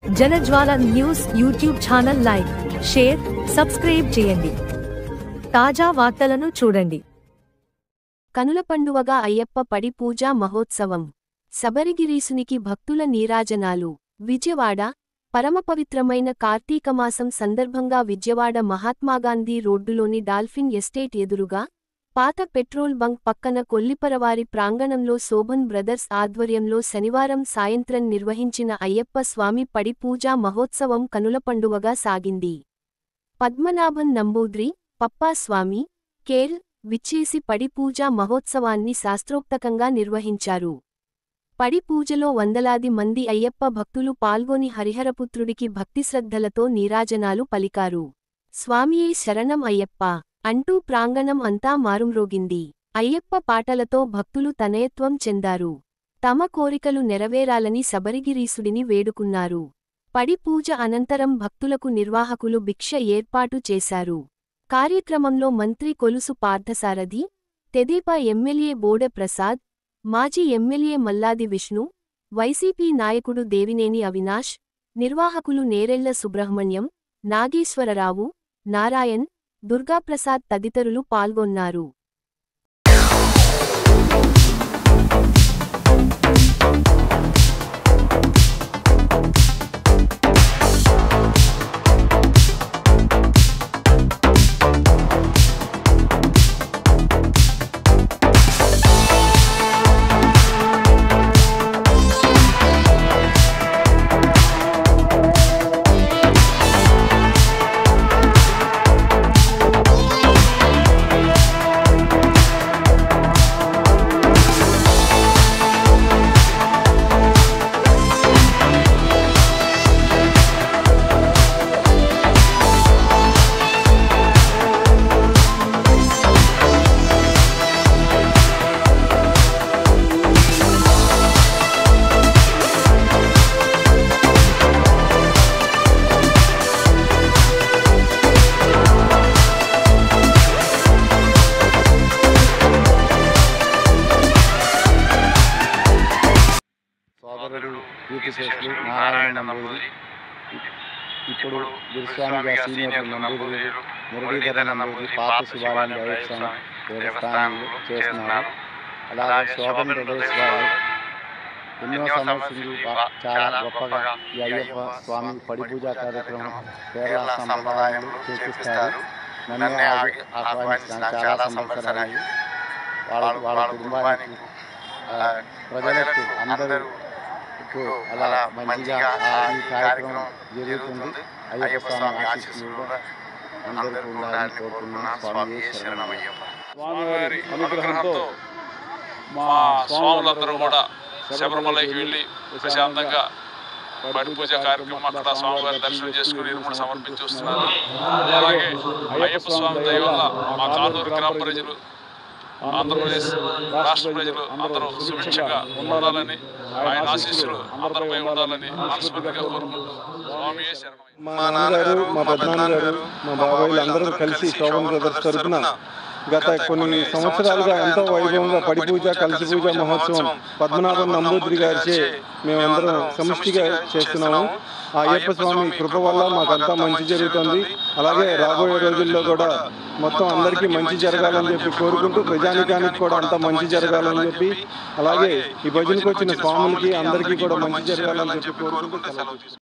జనజ్వాల news YouTube channel like, share, subscribe చేయండి. తాజా వార్తలను చూడండి. కనుల పండువగా అయ్యప్ప పడి పూజా మహోత్సవం. శబరిగిరీసునికి భక్తుల నీరాజనాలు. విజయవాడ పరమపవిత్రమైన కార్తీకమాసం సందర్భంగా విజయవాడ మహాత్మాగాంధీ రోడ్డులోని డాల్ఫిన్ ఎస్టేట్ ఎదురుగా పాత పెట్రోల్ బంక్ పక్కన కొల్లిపరవారి ప్రాంగణంలో శోభన్ బ్రదర్స్ ఆధ్వర్యంలో శనివారం సాయంత్రం నిర్వహించిన అయ్యప్ప స్వామి పడి పూజా మహోత్సవం కనుల పండువగా సాగింది. పద్మనాభన్ నంబూద్రి, పప్పా స్వామి, కేల్ విచ్చేసి పడి పూజా మహోత్సవాన్ని శాస్త్రోక్తకంగా నిర్వహించారు. పడి పూజలో వందలాది మంది అయ్యప్ప భక్తులు పాల్గొని హరిహరపుత్రుడికి భక్తిశ్రద్ధలతో నీరాజనాలు పలికారు. స్వామియే శరణం అయ్యప్ప అంటూ ప్రాంగణం అంతా మారుమ్రోగింది. అయ్యప్ప పాటలతో భక్తులు తనయత్వం చెందారు. తమ కోరికలు నెరవేరాలని శబరిగిరీసుడిని వేడుకున్నారు. పడి పూజ అనంతరం భక్తులకు నిర్వాహకులు భిక్ష ఏర్పాటు చేశారు. కార్యక్రమంలో మంత్రి కొలుసు పార్థసారథి, తెదేపా ఎమ్మెల్యే బోడె ప్రసాద్, మాజీ ఎమ్మెల్యే మల్లాది విష్ణు, వైసీపీ నాయకుడు దేవినేని అవినాష్, నిర్వాహకులు నేరెళ్ల సుబ్రహ్మణ్యం, నాగేశ్వరరావు, నారాయణ్, దుర్గాప్రసాద్ తదితరులు పాల్గొన్నారు. సోదరుడు కీర్తిశేషులు నారాయణ నంబూదిరి, ఇప్పుడు గురుస్వామిగా సీనియర్ నంబూదిరి మురళీధర నంబూదిరి పాత శివాలయం దేవస్థానంలో చేస్తున్నారు. అలాగే శోభన్ బ్రదర్స్ వారు ఎన్నో సంవత్సరాలు చాలా గొప్పగా ఈ అయ్యప్ప స్వామి పడి పూజా కార్యక్రమం కేరళ సంప్రదాయంలో చేపిస్తారు. నన్ను ఆహ్వానించడానికి చాలా సంవత్సరాలు వాళ్ళ కుటుంబానికి ప్రజలకు అందరూ అలా మంచిగా ఈ కార్యక్రమం జరుగుతుంది. అయ్యప్ప స్వామి ఆశీస్సులు కూడా అందరికీ ఉండాలని కోరుతున్నాను. స్వామి శరణమయ్యప్ప. స్వామివారి అనుగ్రహంతో మా స్వాములందరూ కూడా శబరిమలకి వెళ్ళి ప్రశాంతంగా పడి పూజ కార్యక్రమం అక్కడ స్వామివారి దర్శనం చేసుకుని ఇరుముడు సమర్పించి వస్తున్నారు. అలాగే అయ్యప్ప స్వామి దయ వల్ల మా కానూరు గ్రామ ప్రజలు, ఆంధ్రప్రదేశ్ రాష్ట్ర ప్రజలు అందరూ సుభిక్షంగా ఉండాలని, ఆయన ఆశీస్సులు అందరిపై ఉండాలని మనస్ఫూర్తిగా కోరుకుంటున్నాం. స్వామియే శరణం. మా నాన్నగారు, మా పెద్దనాన్నగారు, మా బాబాయిలు అందరూ కలిసి శోభన్ బ్రదర్స్ తరఫున గత కొన్ని సంవత్సరాలుగా ఎంతో వైభవంగా పడి పూజ, కలిసి పూజ మహోత్సవం పద్మనాభన్ నంబూద్రి గారిచే మేమందరం సమిష్టిగా చేస్తున్నాము. ఆ అయ్యప్ప స్వామి కృప వల్ల మాకంతా మంచి జరుగుతుంది. అలాగే రాబోయే రోజుల్లో కూడా మొత్తం అందరికీ మంచి జరగాలని చెప్పి కోరుకుంటూ, ప్రజానికానికి కూడా అంతా మంచి జరగాలని చెప్పి, అలాగే ఈ భజనకు వచ్చిన స్వాములకి అందరికీ కూడా మంచి జరగాలని చెప్పి కోరుకుంటూ